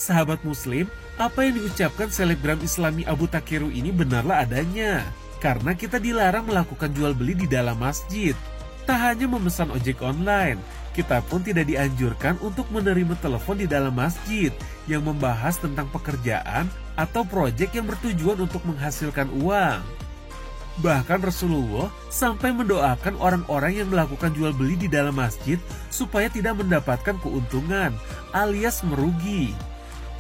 Sahabat muslim, apa yang diucapkan selebgram Islami Abu Takeru ini benarlah adanya. Karena kita dilarang melakukan jual beli di dalam masjid. Tak hanya memesan ojek online, kita pun tidak dianjurkan untuk menerima telepon di dalam masjid yang membahas tentang pekerjaan atau proyek yang bertujuan untuk menghasilkan uang. Bahkan Rasulullah sampai mendoakan orang-orang yang melakukan jual beli di dalam masjid supaya tidak mendapatkan keuntungan alias merugi.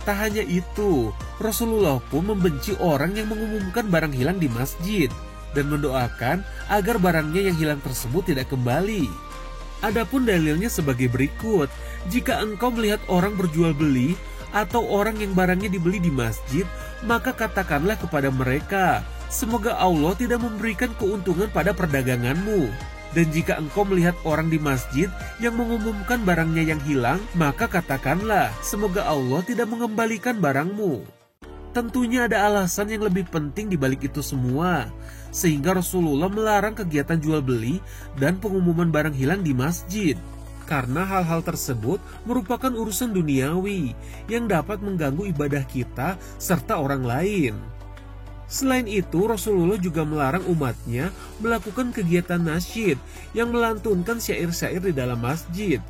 Tak hanya itu, Rasulullah pun membenci orang yang mengumumkan barang hilang di masjid dan mendoakan agar barangnya yang hilang tersebut tidak kembali. Adapun dalilnya sebagai berikut, jika engkau melihat orang berjual beli atau orang yang barangnya dibeli di masjid, maka katakanlah kepada mereka, semoga Allah tidak memberikan keuntungan pada perdaganganmu. Dan jika engkau melihat orang di masjid yang mengumumkan barangnya yang hilang, maka katakanlah, semoga Allah tidak mengembalikan barangmu. Tentunya ada alasan yang lebih penting di balik itu semua, sehingga Rasulullah melarang kegiatan jual beli dan pengumuman barang hilang di masjid. Karena hal-hal tersebut merupakan urusan duniawi yang dapat mengganggu ibadah kita serta orang lain. Selain itu, Rasulullah juga melarang umatnya melakukan kegiatan nasyid yang melantunkan syair-syair di dalam masjid.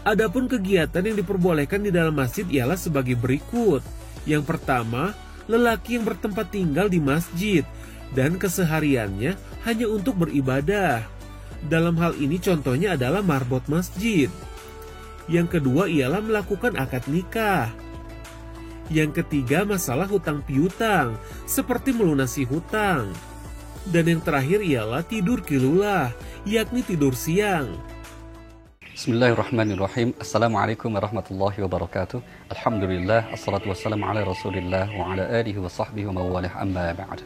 Adapun kegiatan yang diperbolehkan di dalam masjid ialah sebagai berikut. Yang pertama, lelaki yang bertempat tinggal di masjid dan kesehariannya hanya untuk beribadah. Dalam hal ini contohnya adalah marbot masjid. Yang kedua ialah melakukan akad nikah. Yang ketiga, masalah hutang piutang, seperti melunasi hutang. Dan yang terakhir ialah tidur qilulah, yakni tidur siang. Bismillahirrahmanirrahim. Assalamualaikum warahmatullahi wabarakatuh. Alhamdulillah, assalatu wassalamu ala rasulillah wa ala alihi wa sahbihi wa mawalah amma ba'd.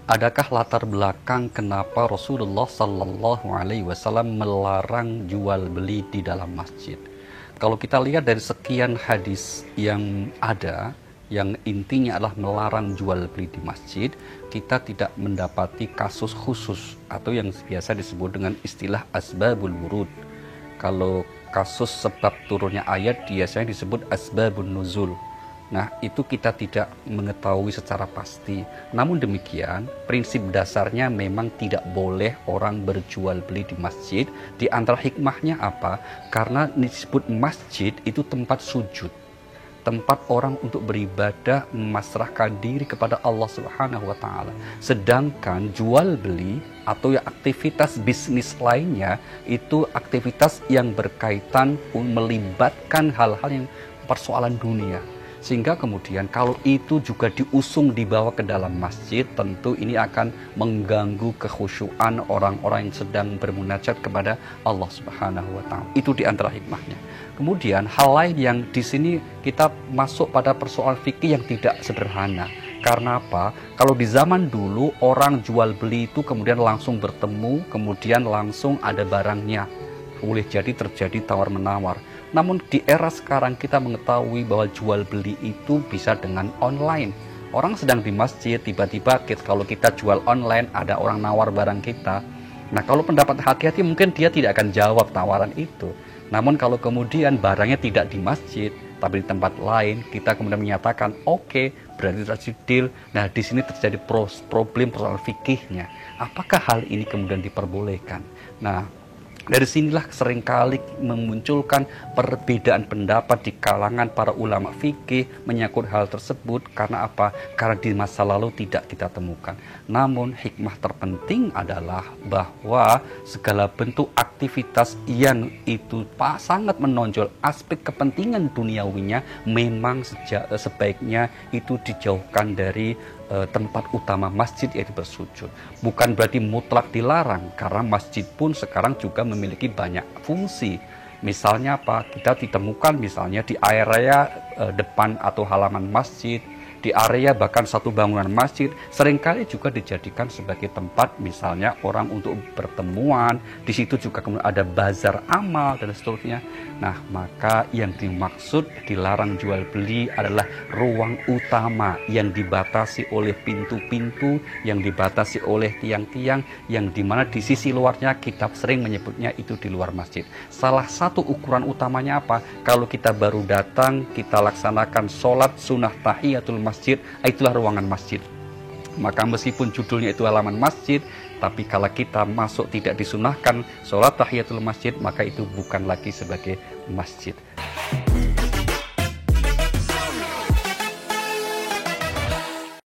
Adakah latar belakang kenapa Rasulullah sallallahu alaihi wasallam melarang jual beli di dalam masjid? Kalau kita lihat dari sekian hadis yang ada, yang intinya adalah melarang jual beli di masjid, kita tidak mendapati kasus khusus atau yang biasa disebut dengan istilah asbabul wurud. Kalau kasus sebab turunnya ayat biasanya disebut asbabun nuzul. Nah, itu kita tidak mengetahui secara pasti. Namun demikian, prinsip dasarnya memang tidak boleh orang berjual beli di masjid. Di antara hikmahnya apa? Karena disebut masjid itu tempat sujud. Tempat orang untuk beribadah, memasrahkan diri kepada Allah Subhanahu wa Ta'ala. Sedangkan jual beli atau aktivitas bisnis lainnya itu aktivitas yang berkaitan melibatkan hal-hal yang persoalan dunia. Sehingga kemudian kalau itu juga diusung dibawa ke dalam masjid, tentu ini akan mengganggu kekhusyuan orang-orang yang sedang bermunajat kepada Allah Subhanahu wa Ta'ala. Itu di antara hikmahnya. Kemudian hal lain yang di sini kita masuk pada persoalan fikih yang tidak sederhana. Karena apa? Kalau di zaman dulu orang jual beli itu kemudian langsung bertemu, kemudian langsung ada barangnya. Boleh jadi terjadi tawar-menawar. Namun di era sekarang kita mengetahui bahwa jual beli itu bisa dengan online. Orang sedang di masjid, tiba-tiba kalau kita jual online ada orang nawar barang kita. Nah, kalau pendapat hati-hati mungkin dia tidak akan jawab tawaran itu. Namun kalau kemudian barangnya tidak di masjid, tapi di tempat lain, kita kemudian menyatakan oke, berarti terjadi deal. Nah, di sini terjadi problem persoalan fikihnya. Apakah hal ini kemudian diperbolehkan? Nah, dari sinilah seringkali memunculkan perbedaan pendapat di kalangan para ulama fikih menyangkut hal tersebut. Karena apa? Karena di masa lalu tidak kita temukan. Namun hikmah terpenting adalah bahwa segala bentuk aktivitas yang itu sangat menonjol aspek kepentingan duniawinya memang sebaiknya itu dijauhkan dari tempat utama masjid, yaitu bersujud. Bukan berarti mutlak dilarang, karena masjid pun sekarang juga memiliki banyak fungsi. Misalnya apa? Kita ditemukan misalnya di area depan atau halaman masjid di area bahkan satu bangunan masjid seringkali juga dijadikan sebagai tempat misalnya orang untuk pertemuan. Di situ juga kemudian ada bazar amal dan seterusnya. Nah, maka yang dimaksud dilarang jual beli adalah ruang utama yang dibatasi oleh pintu-pintu, yang dibatasi oleh tiang-tiang, yang dimana di sisi luarnya kita sering menyebutnya itu di luar masjid. Salah satu ukuran utamanya apa? Kalau kita baru datang, kita laksanakan sholat sunnah tahiyatul masjid, itulah ruangan masjid. Maka meskipun judulnya itu halaman masjid, tapi kalau kita masuk tidak disunahkan sholat tahiyatul masjid, maka itu bukan lagi sebagai masjid.